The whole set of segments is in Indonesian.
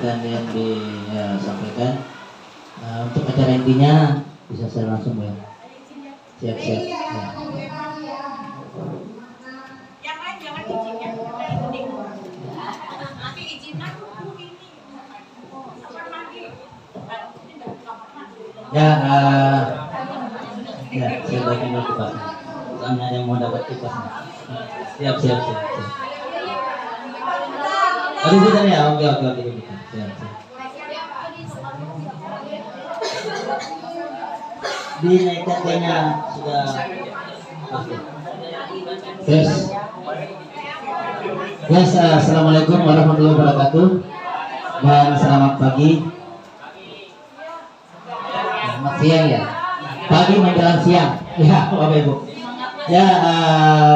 pendidikan yang disampaikan. Untuk acara intinya bisa saya langsung ya. Siap-siap. Ya. Yang lain jangan izin ya, nanti izinnya Ya, saya bagi kipasnya. Soalnya ada yang mau dapat kipasnya. Siap. Aduh, bisa ya? Oke. Siap. Dinaikkan kayaknya sudah. Oke. Yes. Assalamualaikum warahmatullahi wabarakatuh. Dan selamat pagi. Selamat siang ya. Pagi menjelang siang. Ya, Bapak Ibu. Ya,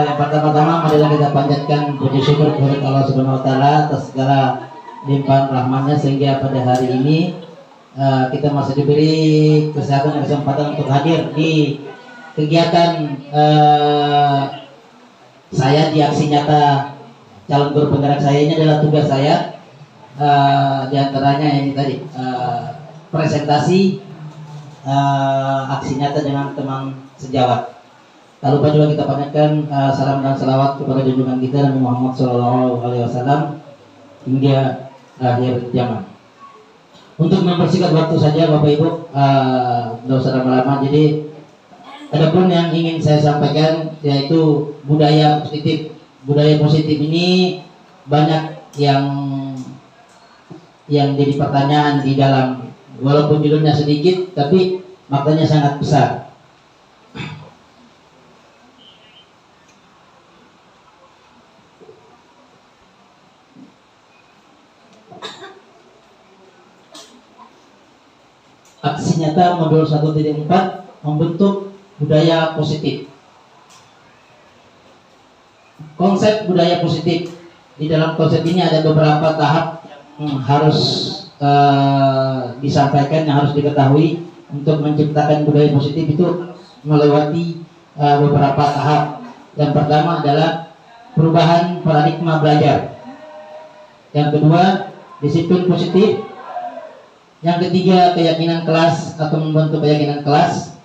yang pertama-tama marilah kita panjatkan puji syukur kepada Allah Subhanahu wa taala atas segala limpahan rahmatnya sehingga pada hari ini kita masih diberi kesehatan dan kesempatan untuk hadir di kegiatan saya di aksi nyata calon guru penggerak saya. Ini adalah tugas saya, di antaranya ini tadi presentasi aksi nyata dengan teman sejawat. Tak lupa juga kita panjatkan salam dan salawat kepada junjungan kita Nabi Muhammad SAW hingga akhir zaman. Untuk mempersingkat waktu saja Bapak Ibu, tidak usah lama-lama. Jadi adapun yang ingin saya sampaikan yaitu budaya positif. Budaya positif ini banyak yang jadi pertanyaan di dalam, walaupun judulnya sedikit tapi maknanya sangat besar. Aksi nyata modul 1.4 membentuk budaya positif. Konsep budaya positif, di dalam konsep ini ada beberapa tahap yang harus disampaikan, yang harus diketahui. Untuk menciptakan budaya positif itu melewati beberapa tahap. Yang pertama adalah perubahan paradigma belajar. Yang kedua, disiplin positif. Yang ketiga, keyakinan kelas atau membentuk keyakinan kelas.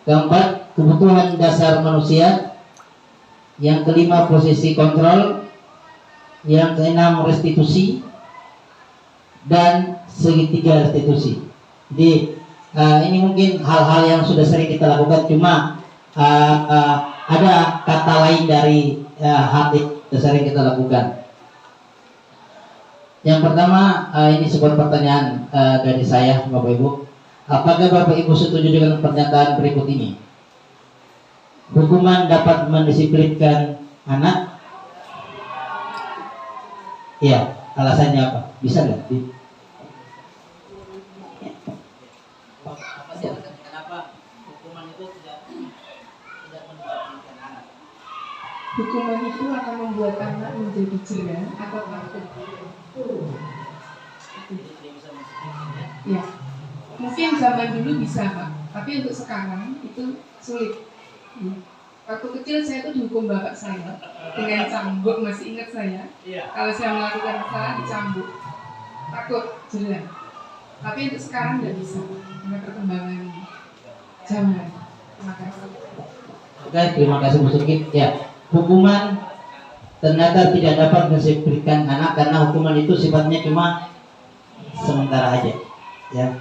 Keempat, kebutuhan dasar manusia. Yang kelima, posisi kontrol. Yang keenam, restitusi. Dan segitiga restitusi. Jadi ini mungkin hal-hal yang sudah sering kita lakukan, cuma ada kata lain dari hal yang sudah sering kita lakukan. Yang pertama, ini sebuah pertanyaan dari saya, Bapak Ibu. Apakah Bapak Ibu setuju dengan pernyataan berikut ini? Hukuman dapat mendisiplinkan anak? Iya, alasannya apa? Bisa nggak? Apa sih alasan kenapa hukuman itu tidak mendisiplinkan anak? Hukuman itu akan membuat anak menjadi jerah atau takut. Ya, mungkin zaman dulu bisa Pak, tapi untuk sekarang itu sulit. Waktu kecil saya tuh dihukum bapak saya dengan cambuk, masih ingat saya. Kalau saya melakukan kesalahan dicambuk, takut jerah. Tapi untuk sekarang tidak bisa karena perkembangan zaman. Terima kasih. Oke, terima kasih Bu Sukit. Ya, hukuman ternyata tidak dapat mendisiplinkan anak karena hukuman itu sifatnya cuma sementara aja. Ya.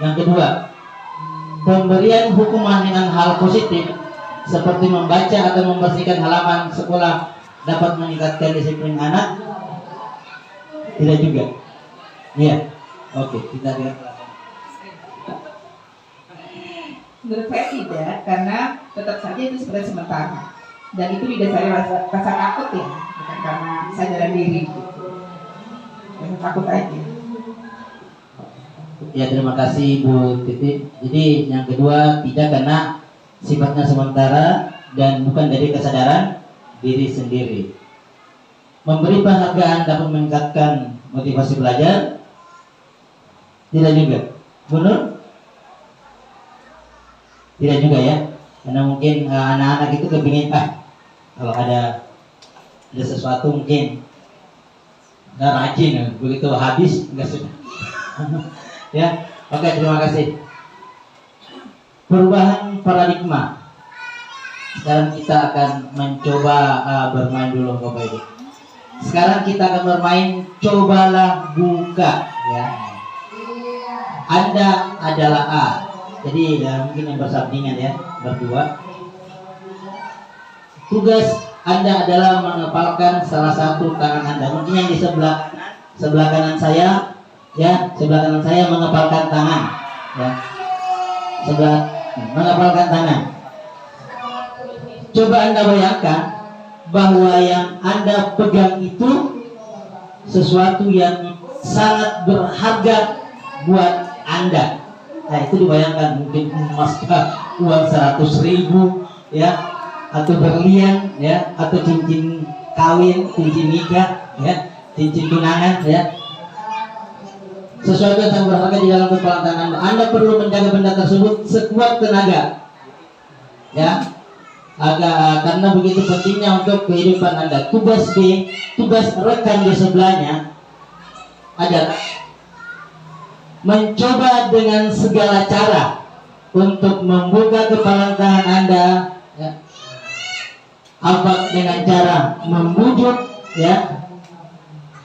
Yang kedua, pemberian hukuman dengan hal positif seperti membaca atau membersihkan halaman sekolah dapat meningkatkan disiplin anak? Tidak juga. Iya. Oke, kita lihat. Menurut saya tidak, karena tetap saja itu sebenarnya sementara. Dan itu didasari rasa takut ya, bukan karena sadaran diri gitu. Rasa takut aja. Ya, terima kasih Bu Titi. Jadi yang kedua tidak, karena sifatnya sementara dan bukan dari kesadaran diri sendiri. Memberi penghargaan dapat meningkatkan motivasi belajar? Tidak juga. Benar? Tidak juga ya. Karena mungkin anak-anak itu kepingin kalau ada sesuatu mungkin Nah, rajin, begitu habis nggak sudah. Ya, oke, terima kasih. Perubahan paradigma. Sekarang kita akan mencoba bermain dulu Bapak Ibu. Sekarang kita akan bermain cobalah buka, ya. Anda adalah A. Jadi mungkin yang bersambingan ya, berdua. Tugas Anda adalah mengepalkan salah satu tangan Anda. Mungkin yang di sebelah kanan saya, ya, sebelah kanan saya mengepalkan tangan, ya. Mengepalkan tangan. Coba Anda bayangkan bahwa yang Anda pegang itu sesuatu yang sangat berharga buat Anda. Nah, itu dibayangkan mungkin emas uang 100.000, ya, atau berlian, ya, atau cincin kawin, cincin nikah, ya, cincin tunangan, ya. Sesuatu yang sangat berharga di dalam kepalan tangan Anda. Anda perlu menjaga benda tersebut sekuat tenaga, ya. Karena begitu pentingnya untuk kehidupan Anda. Tugas B, tugas rekan di sebelahnya adalah mencoba dengan segala cara untuk membuka kepalan tangan Anda, ya. Apa dengan cara membujuk, ya,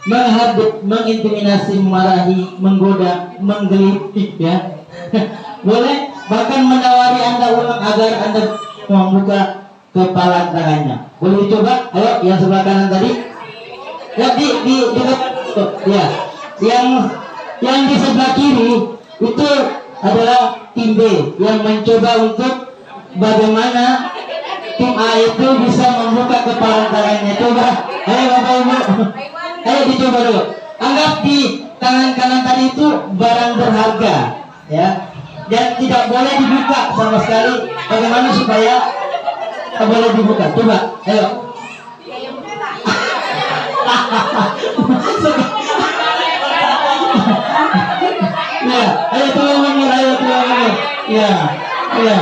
menghadap, mengintimidasi, memarahi, menggoda, menggelitik, ya. Boleh bahkan menawari Anda uang agar Anda membuka kepala tangannya. Boleh dicoba? Ayo, yang sebelah kanan tadi. Ya, ya. Yang di sebelah kiri itu adalah tim B yang mencoba untuk bagaimana tim A itu bisa membuka kepala tangannya. Coba, ayo Bapak Ibu, ayo dicoba dulu. Anggap di tangan kanan tadi itu barang berharga, ya, dan tidak boleh dibuka sama sekali. Bagaimana supaya boleh dibuka? Coba, ayo. Ya, ayo tolong menir. Ya, ya.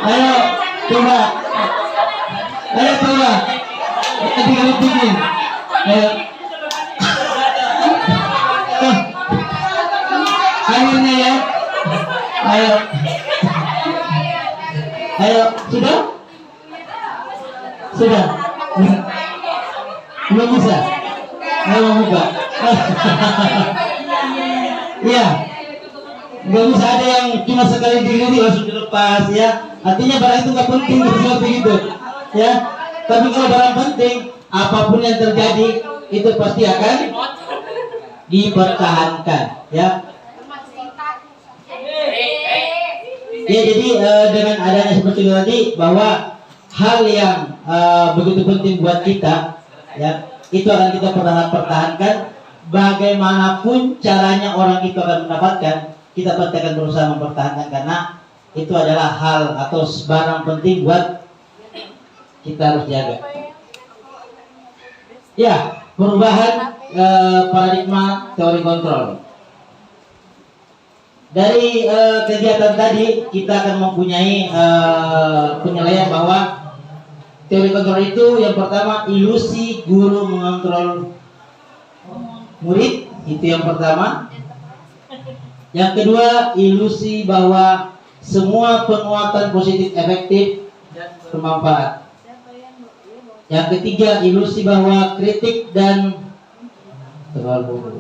Ayo, coba. Ayo coba. Digelitingin. Ayo. Akhirnya ya. Ayo. Ayo, sudah? Sudah. Belum bisa. Ayo buka. Iya. Nggak bisa ada yang cuma sekali dilirik langsung dilepas, ya. Artinya barang itu nggak penting seperti itu, ya. Tapi kalau barang penting, apapun yang terjadi itu pasti akan dipertahankan, ya. Ya, jadi dengan adanya seperti itu tadi, bahwa hal yang begitu penting buat kita, ya, itu akan kita pertahankan. Bagaimanapun caranya orang itu akan mendapatkan, kita pasti akan berusaha mempertahankan, karena itu adalah hal atau barang penting buat kita harus jaga. Ya, perubahan paradigma teori kontrol. Dari kegiatan tadi kita akan mempunyai penilaian bahwa teori kontrol itu yang pertama ilusi guru mengontrol murid, itu yang pertama. Yang kedua, ilusi bahwa semua penguatan positif efektif dan bermanfaat. Yang ketiga, ilusi bahwa kritik dan terlalu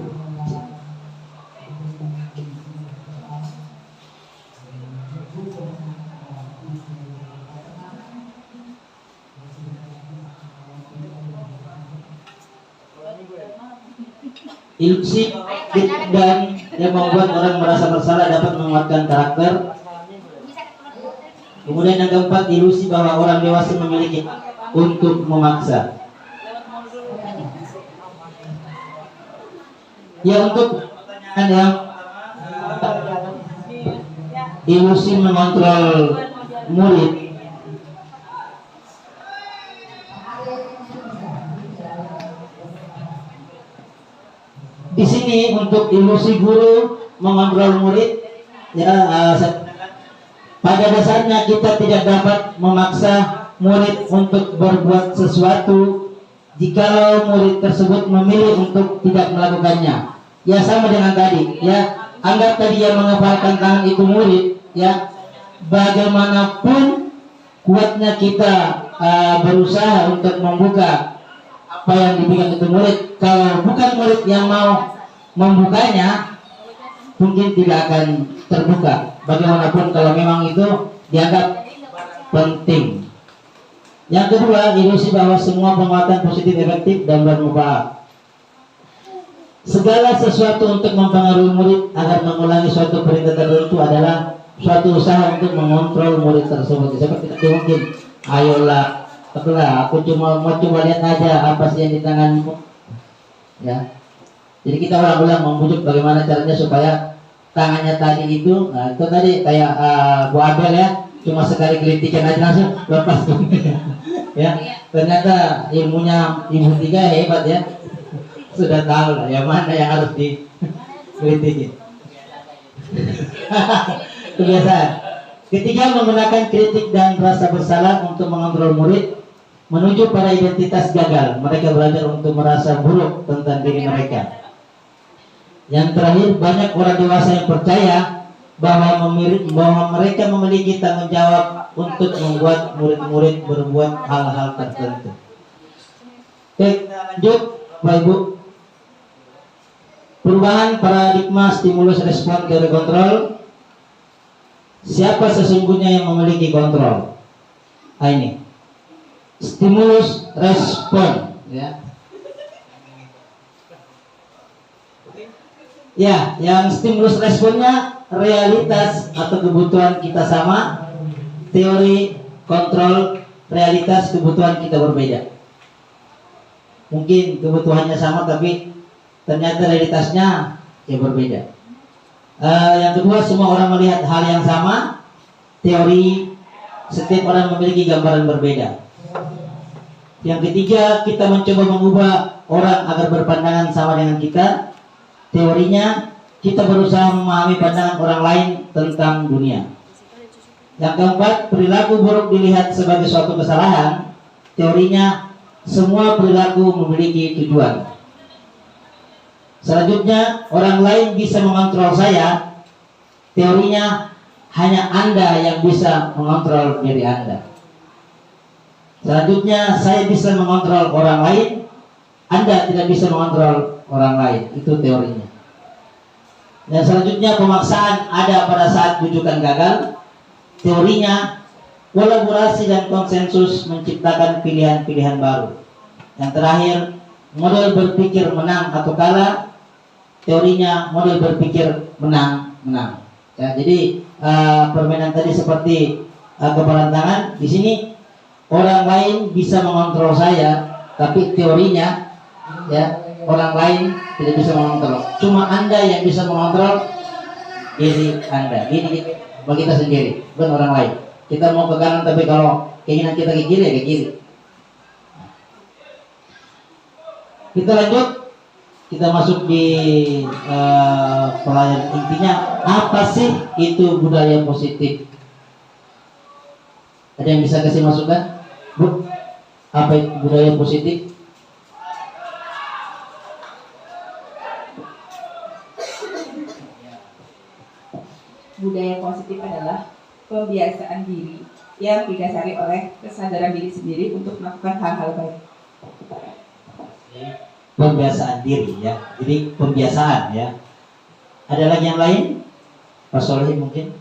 ilusi dan yang membuat orang merasa bersalah dapat menguatkan karakter. Kemudian yang keempat, ilusi bahwa orang dewasa memiliki untuk memaksa. Ya, untuk pertanyaan yang ilusi mengontrol murid, di sini untuk ilusi guru mengontrol murid, ya, pada dasarnya kita tidak dapat memaksa murid untuk berbuat sesuatu jikalau murid tersebut memilih untuk tidak melakukannya. Ya sama dengan tadi, ya anggap tadi yang menghafalkan tangan itu murid, ya bagaimanapun kuatnya kita berusaha untuk membuka apa yang dibikin itu murid, kalau bukan murid yang mau membukanya, mungkin tidak akan terbuka. Bagaimanapun kalau memang itu dianggap penting. Yang kedua, ilusi bahwa semua penguatan positif efektif dan bermanfaat. Segala sesuatu untuk mempengaruhi murid agar mengulangi suatu perintah tertentu adalah suatu usaha untuk mengontrol murid tersebut. Seperti tadi mungkin, ayolah, aku cuma mau coba lihat aja apa sih yang di tanganmu, ya. Jadi kita ulang-ulang membujuk bagaimana caranya supaya tangannya tadi itu, nah itu tadi kayak Bu Abel ya, cuma sekali gelitikan aja langsung lepas tuh. Ya, ternyata ilmunya Ibu Tiga hebat ya. Sudah tahu lah yang mana yang harus dikritiki. Kebiasaan. Ketiga, menggunakan kritik dan rasa bersalah untuk mengontrol murid menuju pada identitas gagal. Mereka belajar untuk merasa buruk tentang diri mereka. Yang terakhir, banyak orang dewasa yang percaya bahwa mereka memiliki tanggung jawab untuk membuat murid-murid berbuat hal-hal tertentu. Oke, lanjut, Bapak Ibu. Perubahan paradigma stimulus respon teori kontrol. Siapa sesungguhnya yang memiliki kontrol? Nah ini, stimulus respon, ya. Ya, yang stimulus responnya realitas atau kebutuhan kita sama, teori kontrol realitas kebutuhan kita berbeda. Mungkin kebutuhannya sama tapi ternyata realitasnya ya berbeda. Yang kedua, semua orang melihat hal yang sama, teori setiap orang memiliki gambaran berbeda. Yang ketiga, kita mencoba mengubah orang agar berpandangan sama dengan kita. Teorinya, kita berusaha memahami pandangan orang lain tentang dunia. Yang keempat, perilaku buruk dilihat sebagai suatu kesalahan. Teorinya, semua perilaku memiliki tujuan. Selanjutnya, orang lain bisa mengontrol saya. Teorinya, hanya Anda yang bisa mengontrol diri Anda. Selanjutnya, saya bisa mengontrol orang lain. Anda tidak bisa mengontrol orang lain. Itu teorinya. Dan selanjutnya, pemaksaan ada pada saat rujukan gagal. Teorinya, kolaborasi dan konsensus menciptakan pilihan-pilihan baru. Yang terakhir, model berpikir menang atau kalah. Teorinya, model berpikir menang-menang. Ya, jadi permainan tadi seperti kebaran tangan. Di sini orang lain bisa mengontrol saya, tapi teorinya ya orang lain tidak bisa mengontrol. Cuma Anda yang bisa mengontrol diri Anda. Ini bagi kita sendiri, bukan orang lain. Kita mau ke kanan, tapi kalau keinginan kita ke kiri ya ke kiri. Kita lanjut. Kita masuk di pelajaran intinya. Apa sih itu budaya positif? Ada yang bisa kasih masukan? Bu, apa itu budaya positif? Budaya positif adalah pembiasaan diri yang didasari oleh kesadaran diri sendiri untuk melakukan hal-hal baik. Pembiasaan diri ya. Jadi pembiasaan ya. Ada lagi yang lain? Pak Solehin mungkin?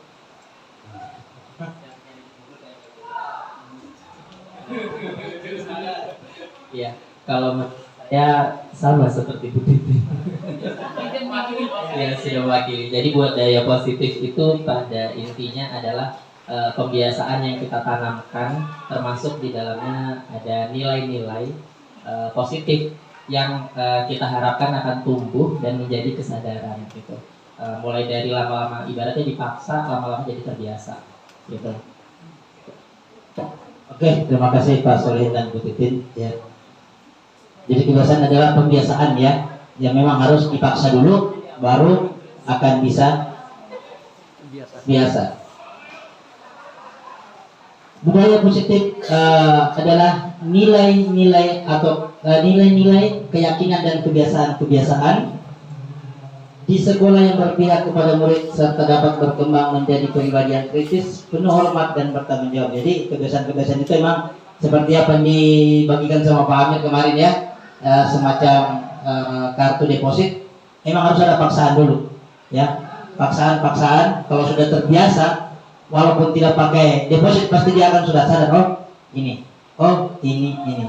Ya, kalau saya sama seperti Bu Titi. Ya, sudah mewakili. Jadi budaya positif itu pada intinya adalah pembiasaan yang kita tanamkan, termasuk di dalamnya ada nilai-nilai positif yang kita harapkan akan tumbuh dan menjadi kesadaran gitu. Mulai dari lama-lama ibaratnya dipaksa, lama-lama jadi terbiasa gitu. Oke, terima kasih Pak Solehin dan Bu Titin ya. Jadi kebiasaan adalah pembiasaan ya, yang memang harus dipaksa dulu baru akan bisa biasa. Budaya positif adalah nilai-nilai atau nilai-nilai, keyakinan dan kebiasaan-kebiasaan di sekolah yang berpihak kepada murid serta dapat berkembang menjadi pribadi yang kritis, penuh hormat dan bertanggung jawab. Jadi kebiasaan-kebiasaan itu memang seperti apa yang dibagikan sama Pak Amir kemarin ya, semacam kartu deposit. Memang harus ada paksaan dulu, ya. Paksaan. Kalau sudah terbiasa, walaupun tidak pakai deposit, pasti dia akan sudah sadar. Ini.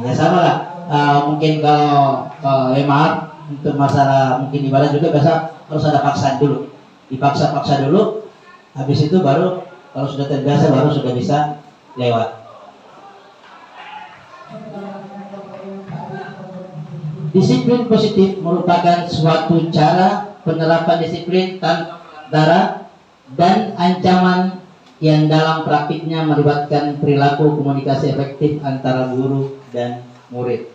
Ya sama lah. Mungkin kalau maaf untuk masalah mungkin ibadah juga biasa harus ada paksaan dulu, dipaksa dulu, habis itu baru kalau sudah terbiasa baru sudah bisa lewat. Disiplin positif merupakan suatu cara penerapan disiplin tanpa dan ancaman yang dalam praktiknya melibatkan perilaku komunikasi efektif antara guru dan murid.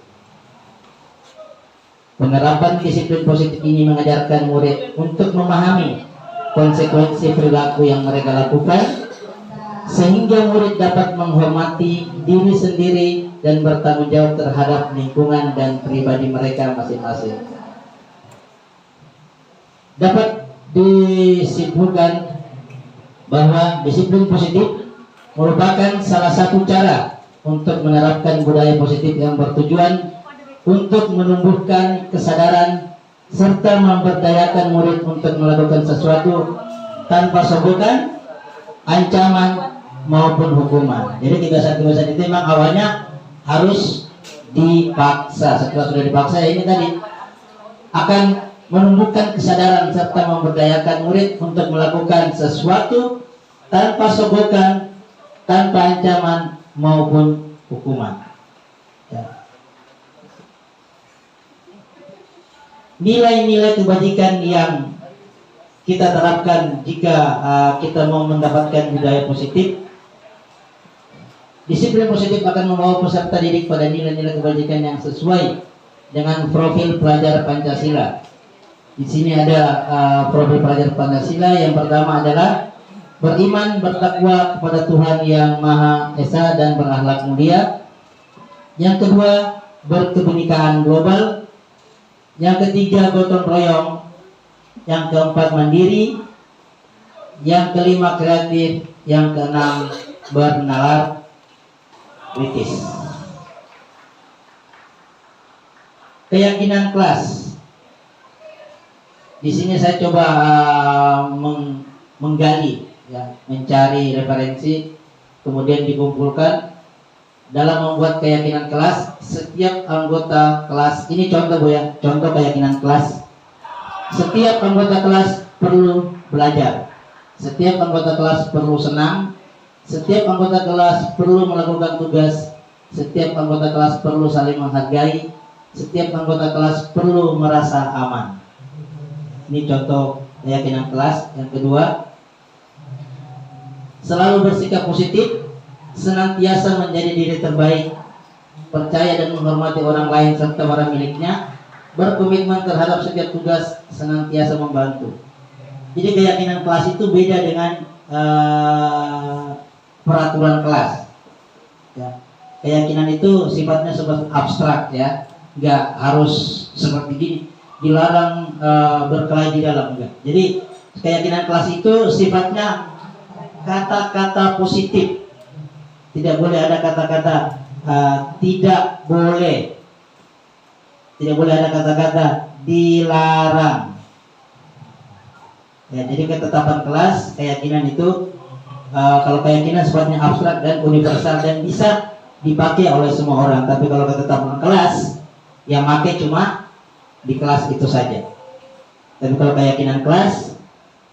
Penerapan disiplin positif ini mengajarkan murid untuk memahami konsekuensi perilaku yang mereka lakukan, sehingga murid dapat menghormati diri sendiri dan bertanggung jawab terhadap lingkungan dan pribadi mereka masing-masing. Dapat disimpulkan bahwa disiplin positif merupakan salah satu cara untuk menerapkan budaya positif yang bertujuan untuk menumbuhkan kesadaran serta memberdayakan murid untuk melakukan sesuatu tanpa sogokan, ancaman maupun hukuman. Jadi kebiasaan-kebiasaan itu memang awalnya harus dipaksa. Setelah sudah dipaksa, ini tadi akan menumbuhkan kesadaran serta memberdayakan murid untuk melakukan sesuatu tanpa sogokan, tanpa ancaman maupun hukuman. Ya. Nilai-nilai kebajikan yang kita terapkan jika kita mau mendapatkan budaya positif. Disiplin positif akan membawa peserta didik pada nilai-nilai kebajikan yang sesuai dengan profil pelajar Pancasila. Di sini ada profil pelajar Pancasila. Yang pertama adalah beriman, bertakwa kepada Tuhan Yang Maha Esa dan berakhlak mulia. Yang kedua, berkebinekaan global. Yang ketiga, gotong royong. Yang keempat, mandiri. Yang kelima, kreatif. Yang keenam, bernalar kritis. Keyakinan kelas. Di sini saya coba menggali, ya, mencari referensi, kemudian dikumpulkan. Dalam membuat keyakinan kelas, setiap anggota kelas, ini contoh Bu ya, contoh keyakinan kelas. Setiap anggota kelas perlu belajar. Setiap anggota kelas perlu senang. Setiap anggota kelas perlu melakukan tugas. Setiap anggota kelas perlu saling menghargai. Setiap anggota kelas perlu merasa aman. Ini contoh keyakinan kelas. Yang kedua, selalu bersikap positif, senantiasa menjadi diri terbaik, percaya dan menghormati orang lain serta para miliknya, berkomitmen terhadap setiap tugas, senantiasa membantu. Jadi keyakinan kelas itu beda dengan peraturan kelas. Ya. Keyakinan itu sifatnya seperti abstrak, ya, nggak harus seperti gini, dilarang berkelahi di dalam, enggak. Jadi keyakinan kelas itu sifatnya kata-kata positif. Tidak boleh ada kata-kata tidak boleh ada kata-kata dilarang. Ya, jadi ketetapan kelas, keyakinan itu kalau keyakinan sifatnya abstrak dan universal dan bisa dipakai oleh semua orang. Tapi kalau ketetapan kelas, yang pakai cuma di kelas itu saja. Tapi kalau keyakinan kelas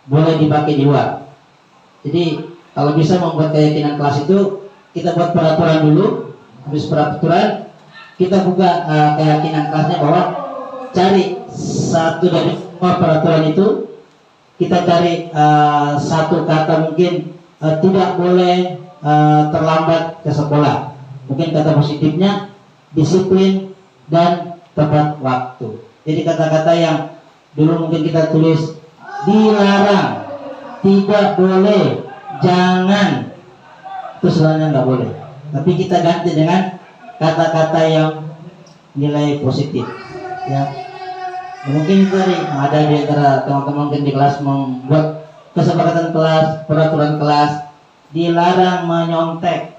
boleh dipakai di luar. Jadi kalau bisa membuat keyakinan kelas itu, kita buat peraturan dulu. Habis peraturan, kita buka keyakinan kelasnya, bahwa cari satu dari semua peraturan itu. Kita cari satu kata, mungkin tidak boleh terlambat ke sekolah. Mungkin kata positifnya disiplin dan tepat waktu. Jadi kata-kata yang dulu mungkin kita tulis dilarang, tidak boleh, jangan, itu sebenarnya nggak boleh. Tapi kita ganti dengan kata-kata yang nilai positif. Ya, mungkin tadi ada di antara teman-teman di kelas membuat kesepakatan kelas, peraturan kelas, dilarang menyontek,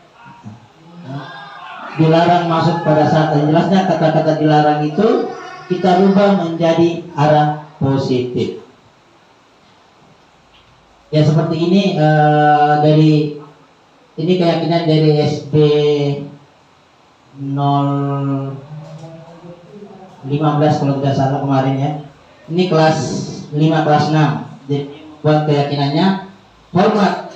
dilarang masuk pada saat yang jelasnya kata-kata dilarang itu kita rubah menjadi arah positif. Ya seperti ini dari ini keyakinan dari SD 015 kalau tidak salah kemarin ya. Ini kelas 5 kelas 6. Jadi buat keyakinannya hormat.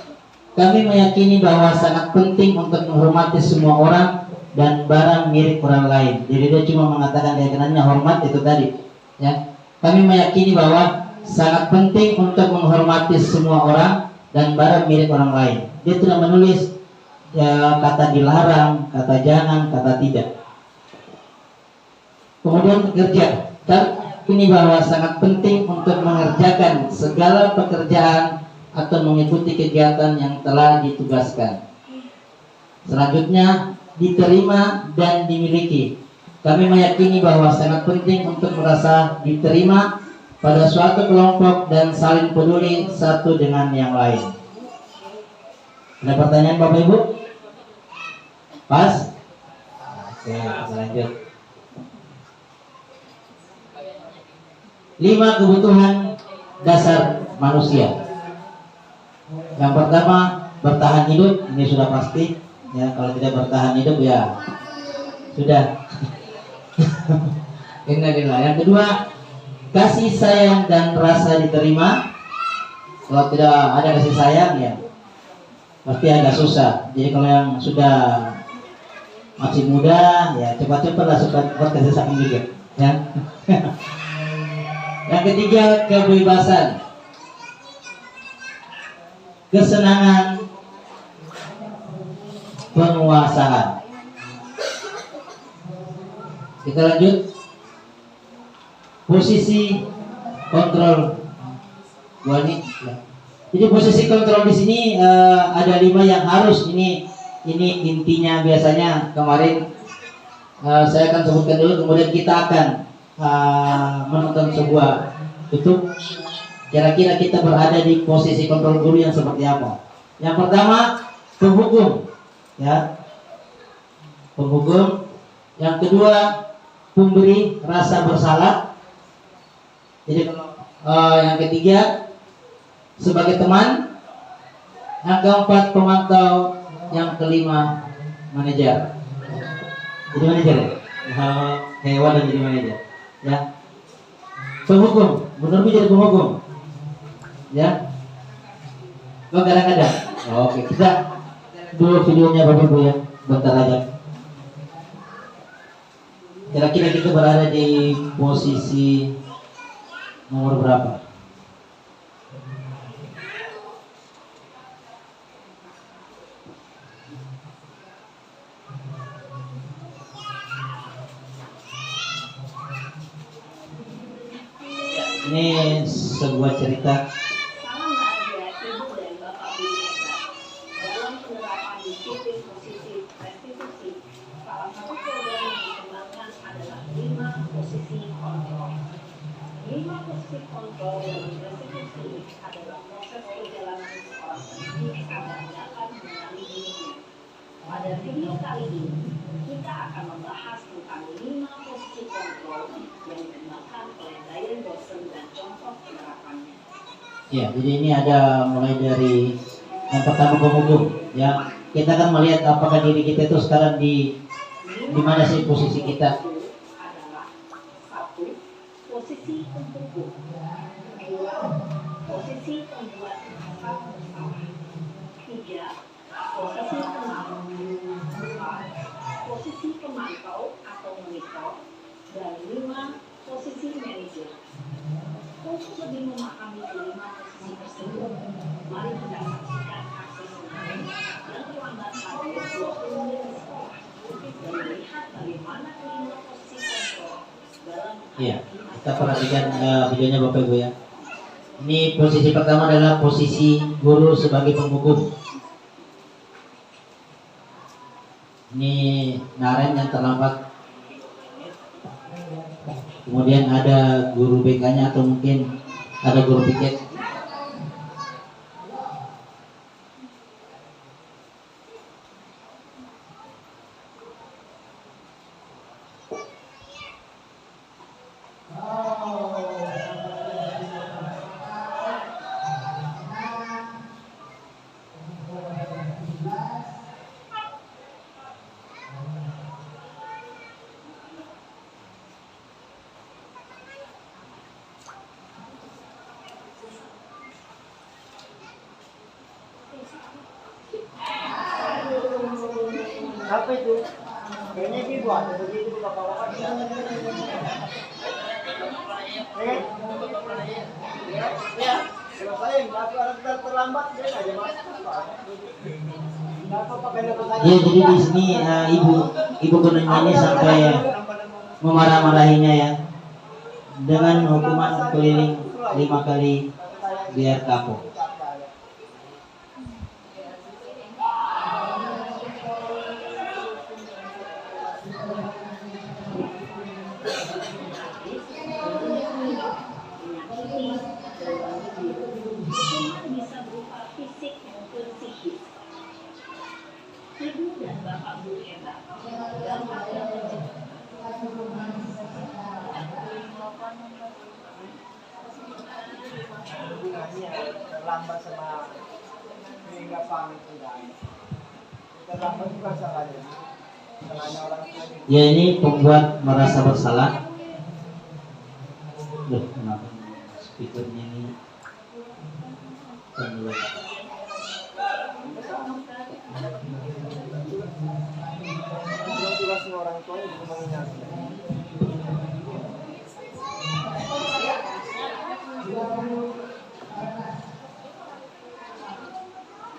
Kami meyakini bahwa sangat penting untuk menghormati semua orang dan barang milik orang lain. Jadi dia cuma mengatakan keyakinannya hormat itu tadi. Ya, kami meyakini bahwa sangat penting untuk menghormati semua orang dan barang milik orang lain. Dia tidak menulis ya, kata dilarang, kata jangan, kata tidak. Kemudian bekerja. Kami meyakini bahwa sangat penting untuk mengerjakan segala pekerjaan atau mengikuti kegiatan yang telah ditugaskan. Selanjutnya, diterima dan dimiliki. Kami meyakini bahwa sangat penting untuk merasa diterima pada suatu kelompok dan saling peduli satu dengan yang lain. Ada pertanyaan Bapak Ibu? Pas? Oke, kita lanjut. 5 kebutuhan dasar manusia. Yang pertama, bertahan hidup. Ini sudah pasti. Ya, kalau tidak bertahan hidup ya sudah. Innalillah. Yang kedua, kasih sayang dan rasa diterima. Kalau tidak ada kasih sayang ya pasti agak susah. Jadi kalau yang sudah masih muda ya cepat-cepatlah cepat kasih sayang juga. Ya. Yang ketiga, kebebasan, kesenangan, penguasaan. Kita lanjut. Posisi kontrol. Jadi posisi kontrol di sini ada 5 yang harus. Ini intinya biasanya kemarin saya akan sebutkan dulu, kemudian kita akan menonton sebuah YouTube. Kira-kira kita berada di posisi kontrol guru yang seperti apa? Yang pertama, penghukum, ya, penghukum. Yang kedua, pemberi rasa bersalah. Jadi yang ketiga, sebagai teman. Yang keempat, pemantau. Yang kelima, manajer. Jadi manajer ya? Hewan dan jadi manajer. Ya, penghukum, benar jadi penghukum. Ya, kadang-kadang. Oke, kita dulu videonya Bapak Ibu ya, bentar aja. Kira-kira kita berada di posisi nomor berapa? Ini sebuah cerita. Salam bahagia Ibu dan Bapak Bineka. Dalam penerapan disiplin positif restitusi, salah satu program yang dikembangkan adalah 5 posisi kontrol. 5 posisi kontrol dalam restitusi adalah proses perjalanan seorang pendidik agar dapat mengenali dirinya. Pada video kali ini, kita akan membahas tentang 5 posisi kontrol yang dikembangkan oleh Diane Dawson dan contoh penerapannya. Ya, jadi ini ada mulai dari yang pertama penghukum. Ya, kita akan melihat apakah diri kita itu sekarang di mana sih posisi kita. Adalah 1. Posisi penghukum. 2. Posisi pembuat rasa bersalah. 3. Posisi pemantau. 4. Posisi pemantau atau monitor. Dan 5. Posisi manajer. Untuk lebih memahami kelima posisi tersebut, mari kita saksikan aksi sebenarnya yang terlambat pada 20 menit di sekolah dan melihat bagaimana kelima posisi kontrol dalam Iya, kita perhatikan videonya Bapak Ibu ya. Ini posisi pertama adalah posisi guru sebagai penghukum. Ini Naren yang terlambat kemudian ada guru BK-nya atau mungkin ada guru piket. Apa itu? Kayaknya dibuat begitu di bapak-bapak. Ya, selesai. Aku harus terlambat dia aja mas. Ya, jadi di sini ibu gurunya ini sampai memarah-marahinya ya dengan hukuman keliling 5 kali biar kapok. Hukuman bisa berupa fisik maupun psikis. Ibu dan bapak Bu Eva dapat terlambat sama hingga pamit tidak. Terlambat juga sekali. Karena orang tua Ya, ini pembuat merasa bersalah. Loh, kenapa speakernya ini keluar? juga semua orang tua juga mengingatkan.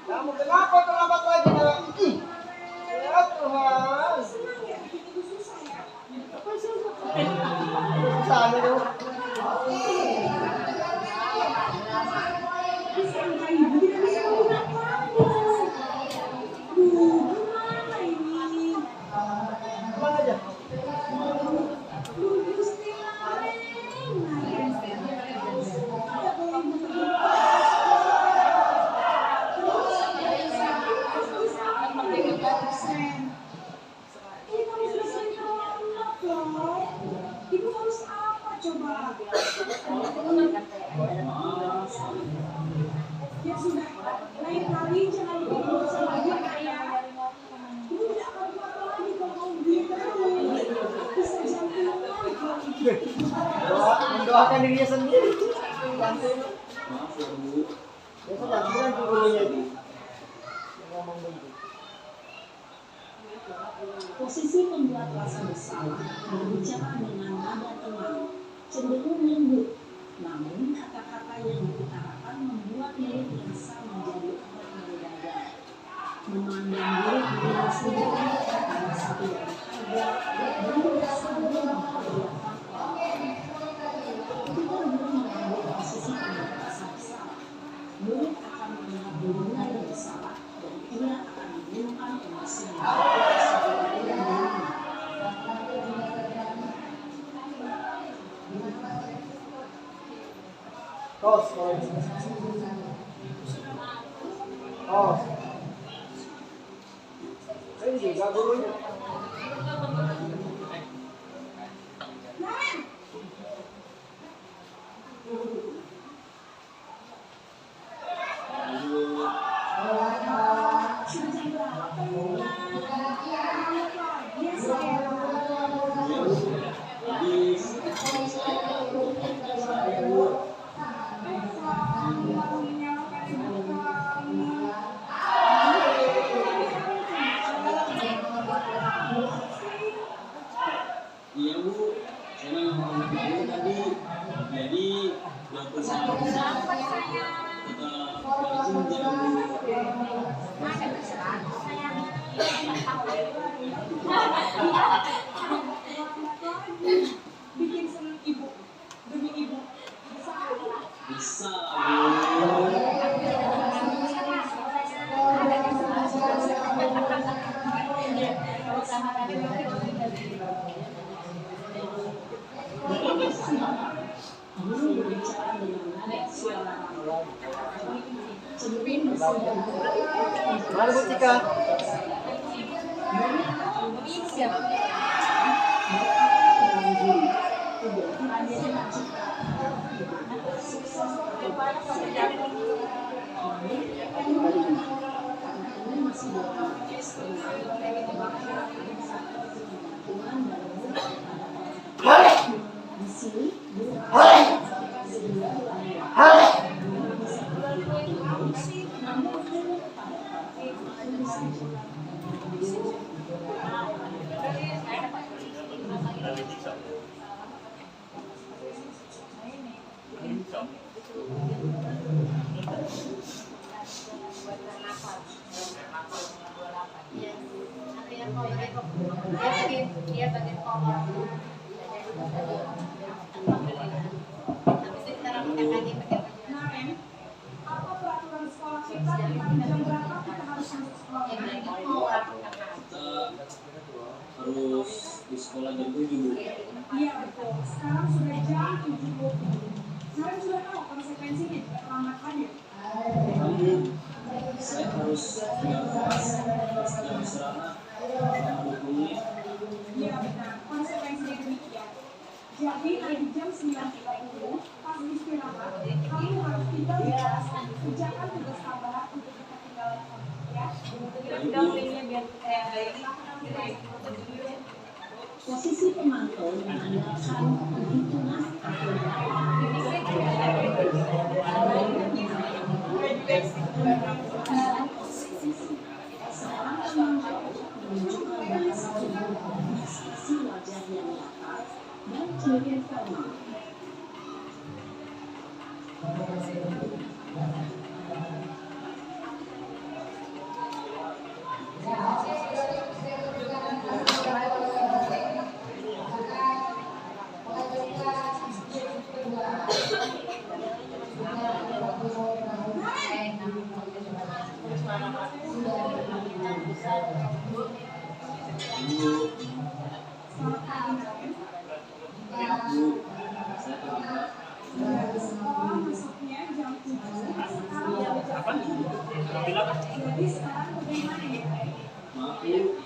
Kamu kenapa terlambat lagi dalam ini? Ya Tuhan. Susah itu. Pulang aja. Ibu harus apa coba? Ya sudah, lain kali jangan begitu sama dia ya. Ibu tidak akan buat lagi kalau mau begitu. Bisa jantungan lagi. Mendoakan dirinya sendiri. Ya sudah, bilang ke gurunya itu. Ngomong begitu. posisi pembuat rasa bersalah berbicara dengan nada tenang, cenderung lembut. Namun kata-kata yang diutarakan membuat mulut Elsa menjadi orang mendadak. Memandang diri dirinya sendiri adalah satu yang harga dan merasa belum memperlihatkan orang lain. Ketika guru mengambil posisi pembuat rasa bersalah, murid akan menganggap dirinya yang bersalah dan ia akan menggunakan emosi yang Tos, tos. Ini juga gurunya. Iya Bu, saya memang mau ngomong tadi, jadi 21 tetap izin jalan Bikin senang ibu, demi ibu. bisa Bu. Mana Bu Cika? Dia bagian kolor. Habis itu kita rapikan lagi pakai Nah, apa peraturan sekolah kita tentang jam berapa kita harus masuk sekolah? yang lain mau rapikan. Kita harus di sekolah jam 7 Bu. Iya betul. Sekarang sudah jam 7.20. Kalian sudah tahu konsekuensinya jika terlambat hadir. Namun saya harus punya kelas jam istirahat selama 20 menit. Iya benar. Konsekuensinya demikian. Jadi dari jam 9.30 pas istirahat, kamu harus tiba di kelas. Kerjakan tugas tambahan untuk ketinggalan kamu. Ya. Posisi pemantau mengandalkan perhitungan seorang pemantau menunjukkan bahasa tubuh, ekspresi wajah yang datar, dan ciri formal. Sekolah masuknya jam 7. Sekarang udah jam 7. Jadi sekarang bagaimana ya? Maaf Bu,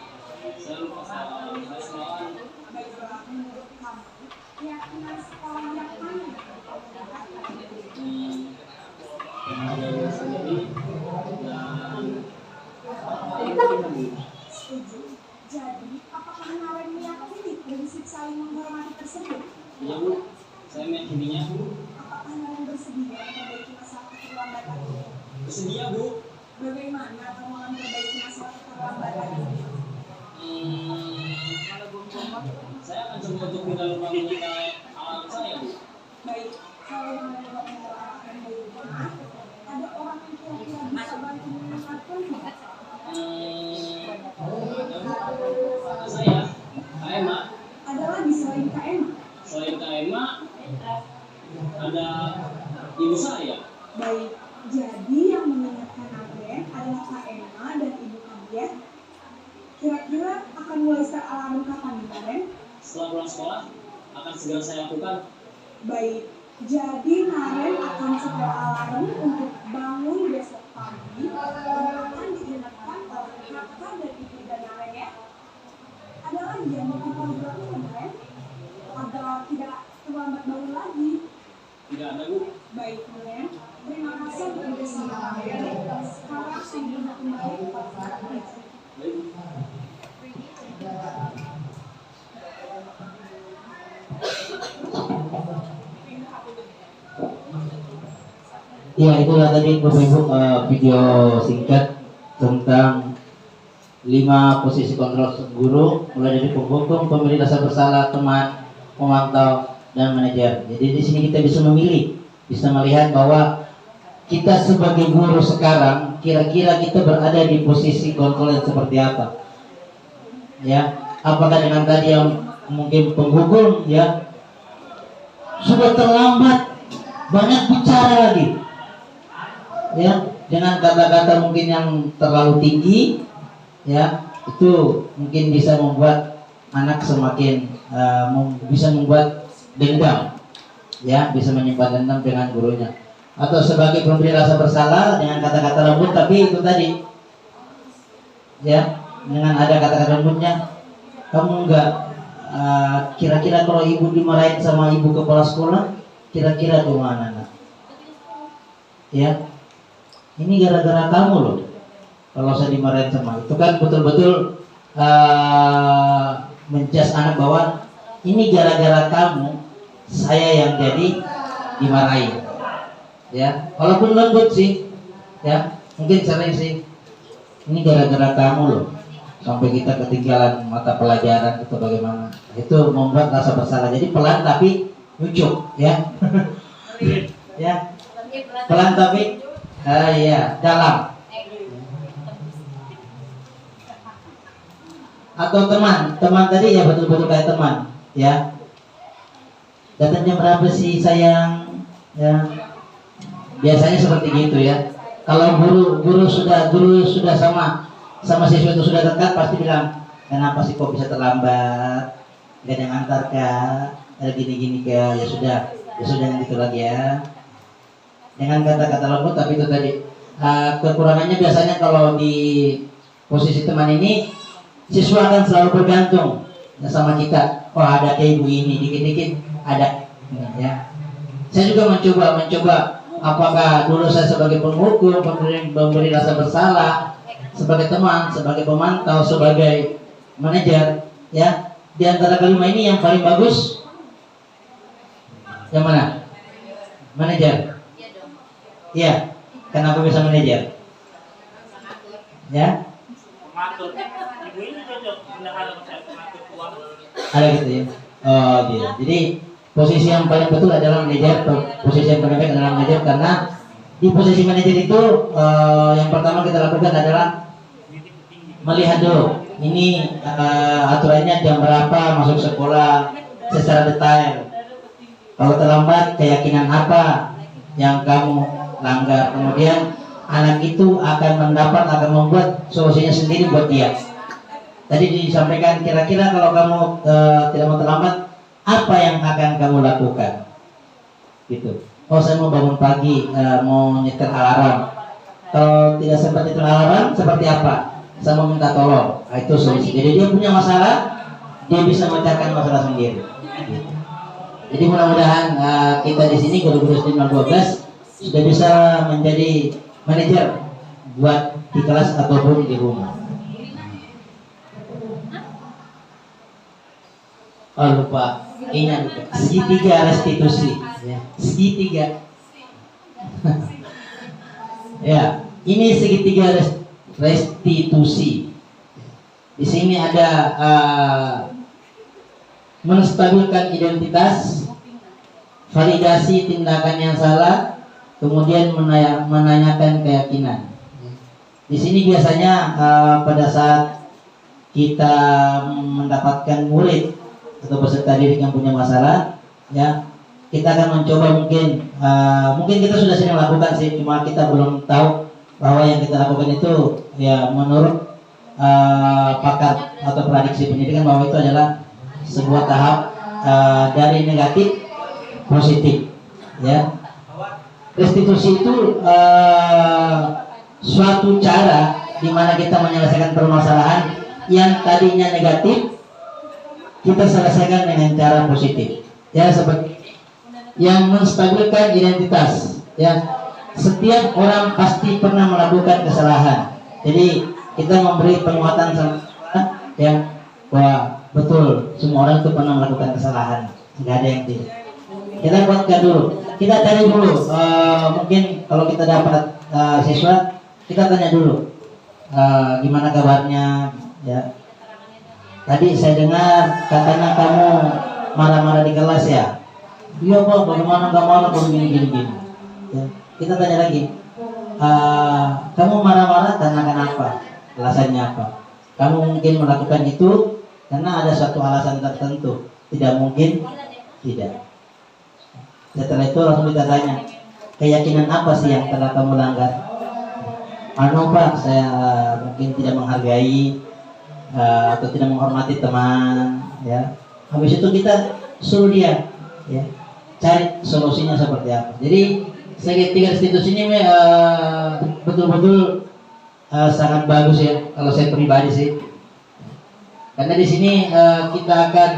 saya lupa soal semalam. Baiklah, menurut kamu, keyakinan sekolah yang mana? Yang sendiri Setuju. Jadi, apakah kemarin meyakini prinsip saling menghormati tersebut? iya Bu, saya meyakininya. Apakah kalian bersedia memperbaiki masalah keterlambatan ini? Bersedia Bu. Bagaimana kamu akan memperbaiki masalah keterlambatan ini? Saya akan coba untuk tidak lupa menyikai alarm saya Bu. Baik, kalau kalian tidak menyalahkan bagaimana, ada orang yang kira-kira bisa bantu mengingatkan? Ada saya, Kak Emma. Ada lagi selain Kak Emma? Selain Kak Emma, ada ibu saya. Baik, jadi yang mengingatkan Agen adalah Kak Emma dan Ibu Agen. Kira-kira akan mulai start alarm kapan nih Karen? Setelah pulang sekolah, akan segera saya lakukan. Baik, jadi Naren akan setel alarm untuk bangun besok pagi dan akan diingatkan oleh kakak dan ibu dan Naren ya. Ada lagi yang mau kita lakukan Naren? Agar tidak terlambat bangun lagi. Tidak ada Bu. Baik Naren, terima kasih untuk semuanya. Sekarang saya kembali kepada Naren. Baik. Ya, itulah tadi Bapak Ibu video singkat tentang 5 posisi kontrol guru, mulai dari penghukum, pemberi rasa bersalah, teman, pemantau, dan manajer. Jadi di sini kita bisa memilih, bisa melihat bahwa kita sebagai guru sekarang kira-kira kita berada di posisi kontrol yang seperti apa. Ya, apakah dengan tadi yang mungkin penghukum ya sudah terlambat, banyak bicara lagi. Ya, dengan kata-kata mungkin yang terlalu tinggi, ya itu mungkin bisa membuat anak semakin bisa membuat dendam, ya bisa menyimpan dendam dengan gurunya. atau sebagai pemberi rasa bersalah dengan kata-kata lembut, tapi itu tadi ya, dengan ada kata-kata lembutnya, kamu enggak kira-kira kalau ibu dimarahin sama ibu kepala sekolah, kira-kira gimana nak? Ya, ini gara-gara kamu loh. Kalau saya dimarahin sama itu kan betul-betul menjas anak bahwa ini gara-gara kamu saya yang jadi dimarahin. Ya, walaupun lembut sih, ya mungkin sering sih. Ini gara-gara kamu loh, sampai kita ketinggalan mata pelajaran itu bagaimana. Itu membuat rasa bersalah. Jadi pelan tapi lucu, ya. Ya, pelan tapi ya dalam. Atau teman tadi ya betul-betul kayak teman, ya. Datang jam berapa sih sayang? Ya, biasanya seperti gitu ya. Kalau guru sudah sama siswa itu sudah dekat, pasti bilang, kenapa sih kok bisa terlambat? Gak ada yang antar kak? Ada gini-gini kak? Ya sudah yang gitu lagi ya. Dengan kata-kata lembut, tapi itu tadi kekurangannya biasanya kalau di posisi teman ini, siswa akan selalu bergantung sama kita. Oh ada kayak ibu ini, dikit-dikit ada, ya. Saya juga mencoba. Apakah dulu saya sebagai pengukur, memberi rasa bersalah, sebagai teman, sebagai pemantau, sebagai manajer, ya. Di antara kelima ini yang paling bagus yang mana? Manajer. Iya. Kenapa bisa manajer? Ya. Ada gitu ya. Oh gitu. Jadi posisi yang paling betul adalah manajer, posisi yang paling baik adalah manajer, karena di posisi manajer itu yang pertama kita lakukan adalah melihat dulu ini aturannya jam berapa masuk sekolah secara detail. Kalau terlambat, keyakinan apa yang kamu langgar. Kemudian anak itu akan membuat solusinya sendiri buat dia. Tadi disampaikan kira-kira kalau kamu tidak mau terlambat, apa yang akan kamu lakukan? Gitu. Oh saya mau bangun pagi, mau nyetir alarm. Kalau tidak sempat nyetir alarm, seperti apa? Saya mau minta tolong. Nah, itu solusi. Jadi dia punya masalah, dia bisa memecahkan masalah sendiri. Gitu. Jadi mudah-mudahan kita di sini guru-guru SD 12 sudah bisa menjadi manajer buat di kelas ataupun di rumah. Oh lupa, ingat segitiga restitusi, ya. Segitiga. Ya, ini segitiga restitusi. Di sini ada menstabilkan identitas, validasi tindakan yang salah, kemudian menanyakan keyakinan. Di sini biasanya pada saat kita mendapatkan murid atau peserta didik yang punya masalah, ya kita akan mencoba mungkin kita sudah sering melakukan sih, cuma kita belum tahu bahwa yang kita lakukan itu ya menurut pakar atau prediksi pendidikan bahwa itu adalah sebuah tahap dari negatif positif, ya. Restitusi itu suatu cara di mana kita menyelesaikan permasalahan yang tadinya negatif, kita selesaikan dengan cara positif, ya, seperti yang menstabilkan identitas, ya. Setiap orang pasti pernah melakukan kesalahan, jadi kita memberi penguatan sama yang bahwa betul semua orang itu pernah melakukan kesalahan, nggak ada yang tidak. Kita kuatkan dulu, kita cari dulu, mungkin kalau kita dapat siswa, kita tanya dulu gimana kabarnya, ya. Tadi saya dengar katanya kamu marah-marah di kelas ya? Iya Pak, bagaimana nggak marah kalau gini. Ya. Kita tanya lagi, kamu marah-marah karena kenapa? Alasannya apa? Kamu mungkin melakukan itu karena ada suatu alasan tertentu. Tidak mungkin tidak. Setelah itu langsung kita tanya, keyakinan apa sih yang telah kamu langgar? Pak, saya mungkin tidak menghargai atau tidak menghormati teman, ya. Habis itu kita suruh dia, ya, cari solusinya seperti apa. Jadi segitiga restitusi ini betul-betul sangat bagus ya kalau saya pribadi sih. Karena di sini kita akan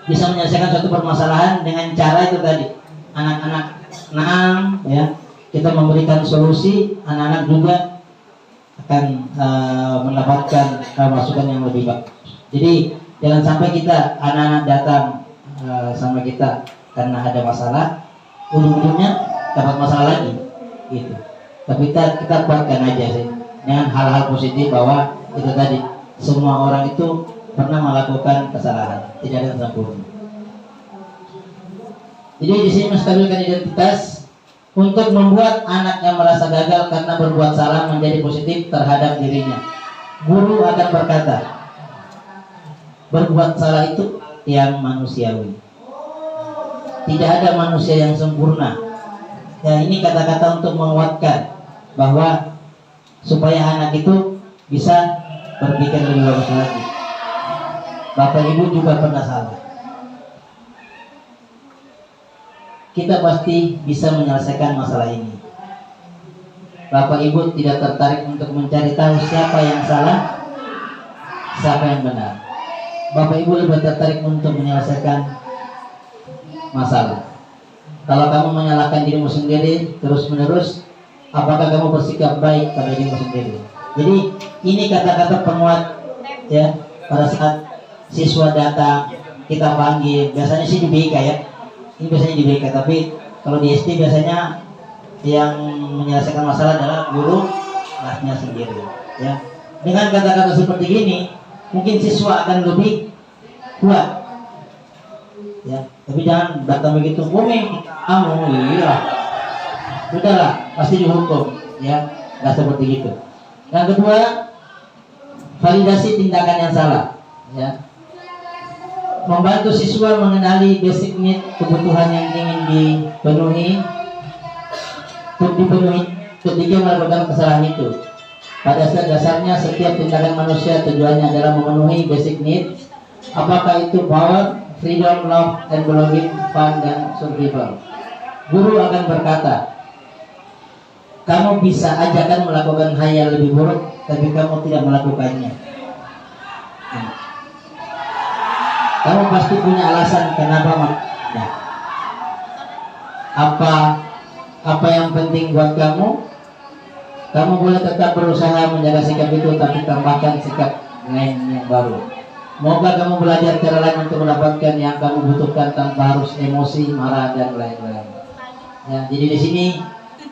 bisa menyelesaikan suatu permasalahan dengan cara itu tadi, anak-anak senang ya, kita memberikan solusi, anak-anak juga akan mendapatkan masukan yang lebih baik. Jadi jangan sampai kita anak-anak datang sama kita karena ada masalah, ujung-ujungnya dapat masalah lagi gitu. Tapi kita kuatkan aja sih dengan hal-hal positif bahwa itu tadi, semua orang itu pernah melakukan kesalahan, tidak ada yang sempurna. Jadi di sini menstabilkan identitas untuk membuat anak yang merasa gagal karena berbuat salah menjadi positif terhadap dirinya. Guru akan berkata, berbuat salah itu yang manusiawi. Tidak ada manusia yang sempurna. Ya, ini kata-kata untuk menguatkan bahwa supaya anak itu bisa berpikir lebih bagus lagi. Bapak Ibu juga pernah salah. Kita pasti bisa menyelesaikan masalah ini. Bapak Ibu tidak tertarik untuk mencari tahu siapa yang salah, siapa yang benar. Bapak Ibu lebih tertarik untuk menyelesaikan masalah. Kalau kamu menyalahkan dirimu sendiri terus-menerus, apakah kamu bersikap baik pada dirimu sendiri? Jadi ini kata-kata penguat ya. Pada saat siswa datang, kita panggil, biasanya sih di BK ya. Ini biasanya di BK, tapi kalau di SD biasanya yang menyelesaikan masalah adalah guru kelasnya sendiri ya. Dengan kata-kata seperti ini, mungkin siswa akan lebih kuat ya. Tapi jangan datang begitu, "Umi, kamu iya." Sudahlah, pasti dihukum ya. Nggak seperti itu. Yang kedua, validasi tindakan yang salah ya. Membantu siswa mengenali basic need, kebutuhan yang ingin dipenuhi ketika melakukan kesalahan itu. Pada dasarnya setiap tindakan manusia tujuannya adalah memenuhi basic need. Apakah itu power, freedom, love, and belonging, fun, dan survival. Guru akan berkata, kamu bisa aja kan melakukan hal yang lebih buruk, tapi kamu tidak melakukannya. Kamu pasti punya alasan kenapa melakukannya. Apa yang penting buat kamu? Kamu boleh tetap berusaha menjaga sikap itu, tapi tambahkan sikap lain yang baru. Moga kamu belajar cara lain untuk mendapatkan yang kamu butuhkan tanpa harus emosi, marah, dan lain-lain. Ya, jadi di sini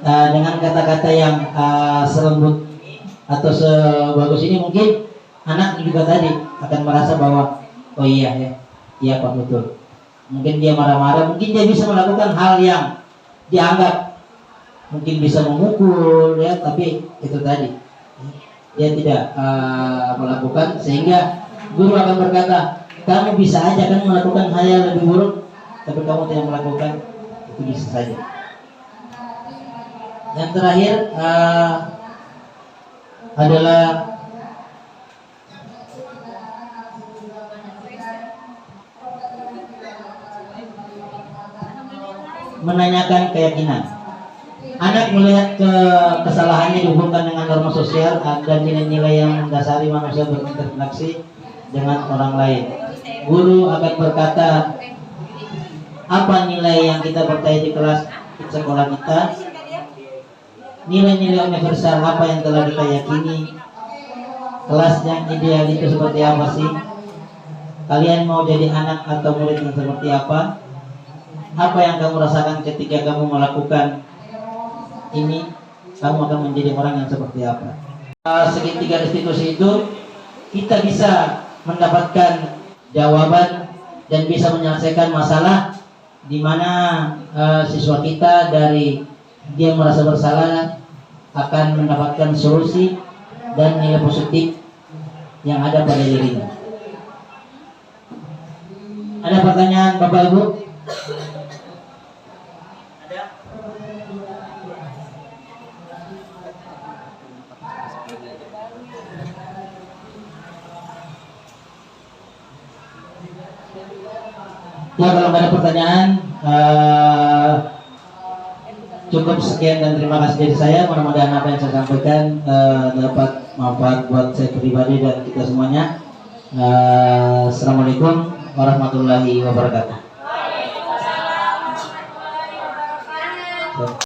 dengan kata-kata yang selembut atau sebagus ini, mungkin anak juga tadi akan merasa bahwa oh iya ya, iya Pak, betul. Mungkin dia marah-marah, mungkin dia bisa melakukan hal yang dianggap mungkin bisa memukul ya, tapi itu tadi dia tidak melakukan, sehingga guru akan berkata, kamu bisa aja kan melakukan hal yang lebih buruk, tapi kamu tidak melakukan, itu bisa saja. Yang terakhir adalah menanyakan keyakinan. Anak melihat kesalahannya dihubungkan dengan norma sosial dan nilai-nilai yang mendasari manusia berinteraksi dengan orang lain. Guru akan berkata, apa nilai yang kita percaya di kelas sekolah kita? Nilai-nilai universal apa yang telah kita yakini? Kelas yang ideal itu seperti apa sih? Kalian mau jadi anak atau murid yang seperti apa? Apa yang kamu rasakan ketika kamu melakukan ini? Kamu akan menjadi orang yang seperti apa? Segitiga restitusi itu kita bisa mendapatkan jawaban dan bisa menyelesaikan masalah di mana siswa kita dari dia merasa bersalah akan mendapatkan solusi dan nilai positif yang ada pada dirinya. Ada pertanyaan Bapak Ibu? Ya, kalau nggak ada pertanyaan, cukup sekian dan terima kasih dari saya. Mudah-mudahan apa yang saya sampaikan dapat manfaat buat saya pribadi dan kita semuanya. Assalamualaikum warahmatullahi wabarakatuh.